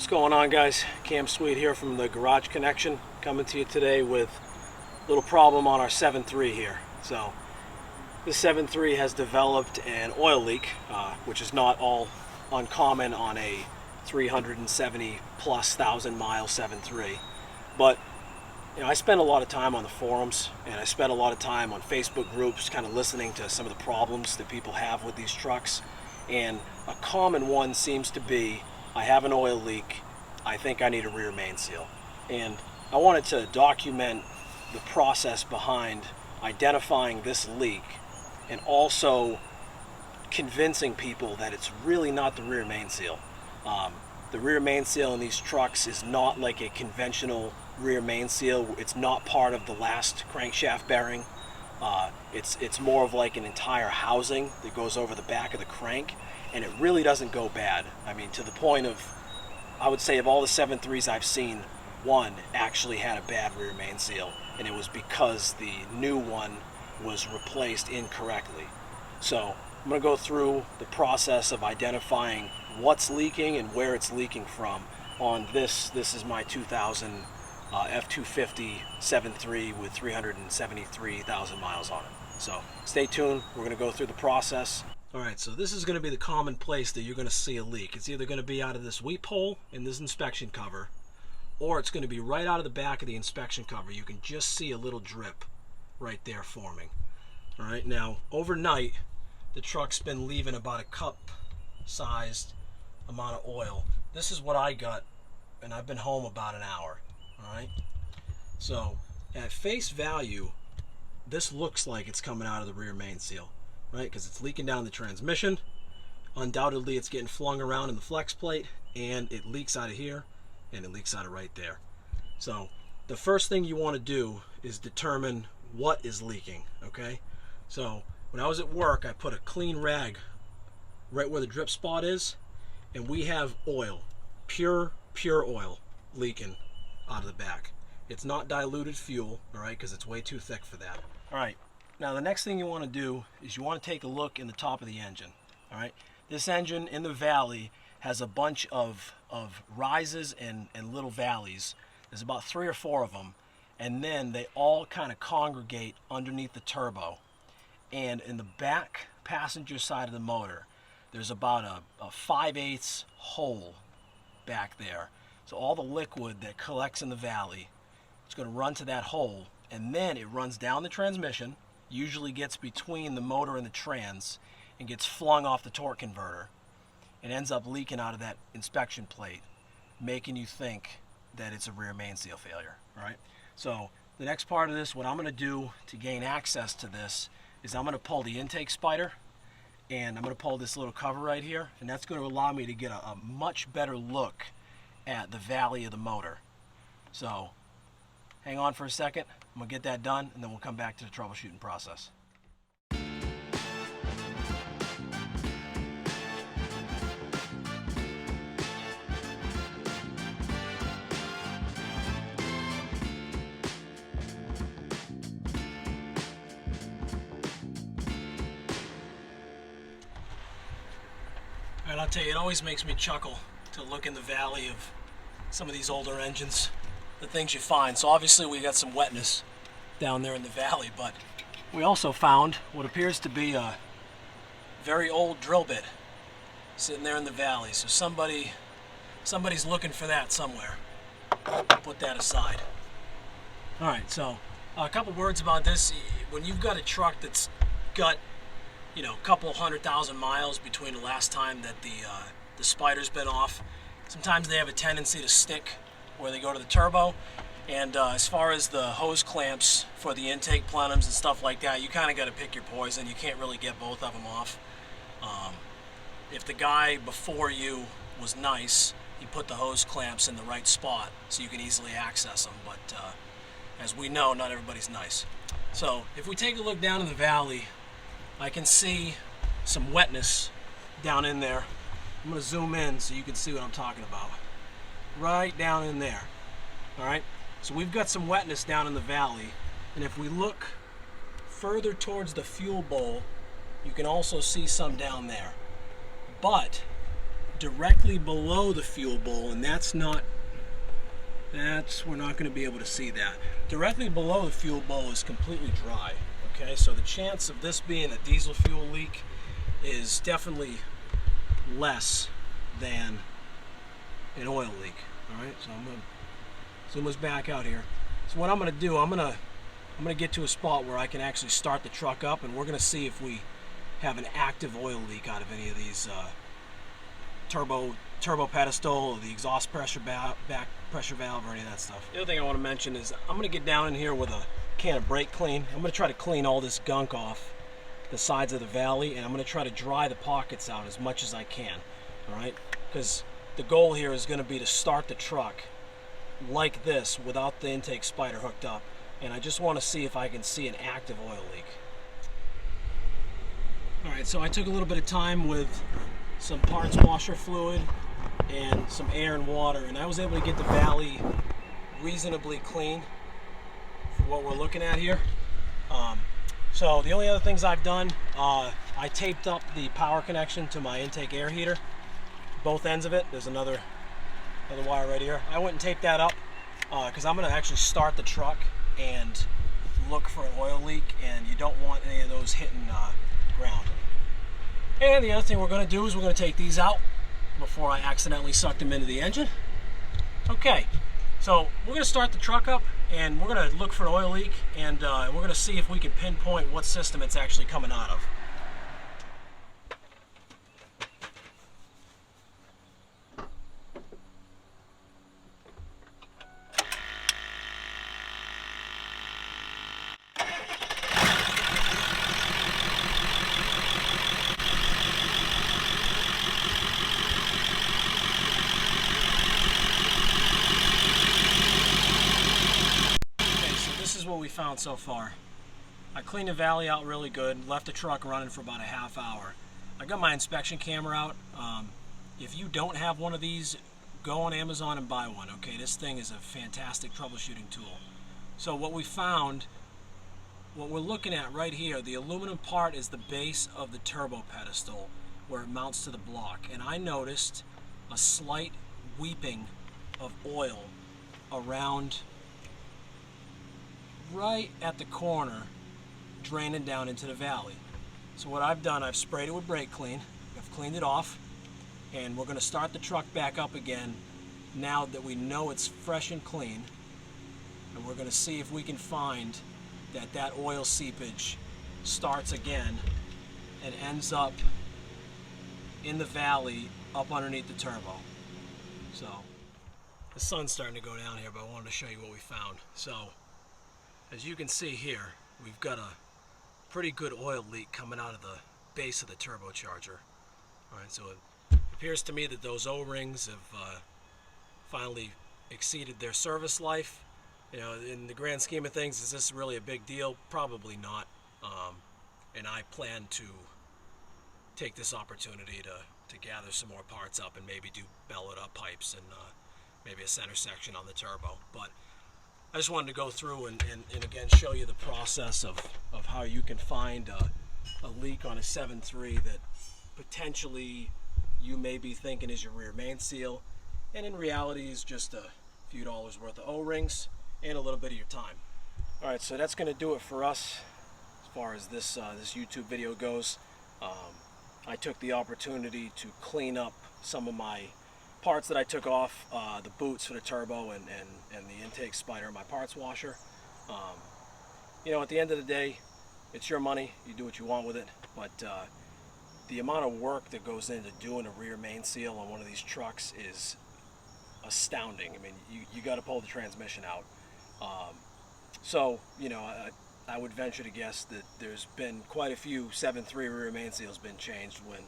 going on, guys? Cam Sweet here from the Garage Connection, coming to you today with a little problem on our 7.3 here. So this 7.3 has developed an oil leak, which is not all uncommon on a 370 plus thousand mile 7.3. But you know, I spend a lot of time on the forums, and I spend a lot of time on Facebook groups kind of listening to some of the problems that people have with these trucks. And a common one seems to be, I have an oil leak, I think I need a rear main seal. And I wanted to document the process behind identifying this leak and also convincing people that it's really not the rear main seal. The rear main seal in these trucks is not like a conventional rear main seal. It's not part of the last crankshaft bearing. It's more of like an entire housing that goes over the back of the crank, and it really doesn't go bad. I mean, to the point of, I would say of all the 7.3s I've seen, one actually had a bad rear main seal, and it was because the new one was replaced incorrectly. So I'm going to go through the process of identifying what's leaking and where it's leaking from on this. This is my 2000 F250 7.3 with 373,000 miles on it. So stay tuned, we're going to go through the process. Alright, so this is going to be the common place that you're going to see a leak. It's either going to be out of this weep hole in this inspection cover, or it's going to be right out of the back of the inspection cover. You can just see a little drip right there forming. Alright, now overnight the truck's been leaving about a cup sized amount of oil. This is what I got, and I've been home about an hour. Alright, so at face value this looks like it's coming out of the rear main seal, right? Because it's leaking down the transmission. Undoubtedly it's getting flung around in the flex plate, and it leaks out of here and it leaks out of right there. So the first thing you want to do is determine what is leaking. Okay, so when I was at work I put a clean rag right where the drip spot is, and we have oil, pure oil leaking out of the back. It's not diluted fuel, all right, because it's way too thick for that. All right, now the next thing you want to do is you want to take a look in the top of the engine. All right, this engine in the valley has a bunch of rises and little valleys. There's about 3 or 4 of them, and then they all kind of congregate underneath the turbo. And in the back passenger side of the motor, there's about a 5/8 hole back there. So all the liquid that collects in the valley, it's going to run to that hole, and then it runs down the transmission, usually gets between the motor and the trans, and gets flung off the torque converter, and ends up leaking out of that inspection plate, making you think that it's a rear main seal failure. All right. So the next part of this, what I'm going to do to gain access to this is I'm going to pull the intake spider, and I'm going to pull this little cover right here, and that's going to allow me to get a much better look at the valley of the motor. So hang on for a second, I'm going to get that done, and then we'll come back to the troubleshooting process. Alright, I'll tell you, it always makes me chuckle to look in the valley of some of these older engines, the things you find. So obviously we got some wetness down there in the valley, but we also found what appears to be a very old drill bit sitting there in the valley. So somebody's looking for that somewhere. Put that aside. Alright, so a couple words about this. When you've got a truck that's got, you know, a couple 100,000 miles between the last time that the spider's been off, sometimes they have a tendency to stick where they go to the turbo. And as far as the hose clamps for the intake plenums and stuff like that, you kind of got to pick your poison. You can't really get both of them off. If the guy before you was nice, he put the hose clamps in the right spot so you can easily access them. But as we know, not everybody's nice. So if we take a look down in the valley, I can see some wetness down in there. I'm going to zoom in so you can see what I'm talking about. Right down in there. Alright, so we've got some wetness down in the valley, and if we look further towards the fuel bowl, you can also see some down there. But directly below the fuel bowl, and we're not going to be able to see that. Directly below the fuel bowl is completely dry. Okay, so the chance of this being a diesel fuel leak is definitely less than an oil leak. All right, so I'm going to zoom us back out here. So what I'm going to do, I'm going to get to a spot where I can actually start the truck up, and we're going to see if we have an active oil leak out of any of these turbo pedestal or the exhaust pressure back pressure valve or any of that stuff. The other thing I want to mention is I'm going to get down in here with a can of brake clean. I'm going to try to clean all this gunk off the sides of the valley, and I'm going to try to dry the pockets out as much as I can. All right, because the goal here is going to be to start the truck like this without the intake spider hooked up, and I just want to see if I can see an active oil leak. All right, so I took a little bit of time with some parts washer fluid and some air and water, and I was able to get the valley reasonably clean for what we're looking at here. So the only other things I've done, I taped up the power connection to my intake air heater, both ends of it. There's another wire right here. I went and taped that up because I'm going to actually start the truck and look for an oil leak, and you don't want any of those hitting ground. And the other thing we're going to do is we're going to take these out before I accidentally suck them into the engine. Okay, so we're going to start the truck up, and we're going to look for an oil leak, and we're going to see if we can pinpoint what system it's actually coming out of. What we found so far. I cleaned the valley out really good, left the truck running for about a half hour. I got my inspection camera out. If you don't have one of these, go on Amazon and buy one. Okay, this thing is a fantastic troubleshooting tool. So what we found, what we're looking at right here, the aluminum part is the base of the turbo pedestal where it mounts to the block, and I noticed a slight weeping of oil around right at the corner, draining down into the valley. So what I've done, I've sprayed it with brake clean, I've cleaned it off, and we're going to start the truck back up again now that we know it's fresh and clean, and we're going to see if we can find that oil seepage starts again and ends up in the valley up underneath the turbo. So the sun's starting to go down here, but I wanted to show you what we found. So as you can see here, we've got a pretty good oil leak coming out of the base of the turbocharger. All right, so it appears to me that those O-rings have finally exceeded their service life. You know, in the grand scheme of things, is this really a big deal? Probably not. And I plan to take this opportunity to gather some more parts up and maybe do bellowed up pipes and maybe a center section on the turbo. But I just wanted to go through and again show you the process of how you can find a leak on a 7.3 that potentially you may be thinking is your rear main seal, and in reality is just a few dollars worth of O-rings and a little bit of your time. Alright, so that's going to do it for us as far as this YouTube video goes. I took the opportunity to clean up some of my parts that I took off, the boots for the turbo and the intake spider in my parts washer. You know, at the end of the day, it's your money, you do what you want with it, but the amount of work that goes into doing a rear main seal on one of these trucks is astounding. I mean, you got to pull the transmission out. So, you know, I would venture to guess that there's been quite a few 7.3 rear main seals been changed when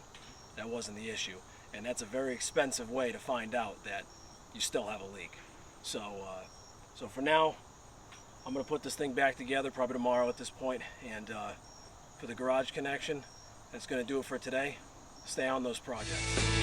that wasn't the issue. And that's a very expensive way to find out that you still have a leak. So, so for now, I'm going to put this thing back together probably tomorrow at this point. And for the garage connection, that's going to do it for today. Stay on those projects.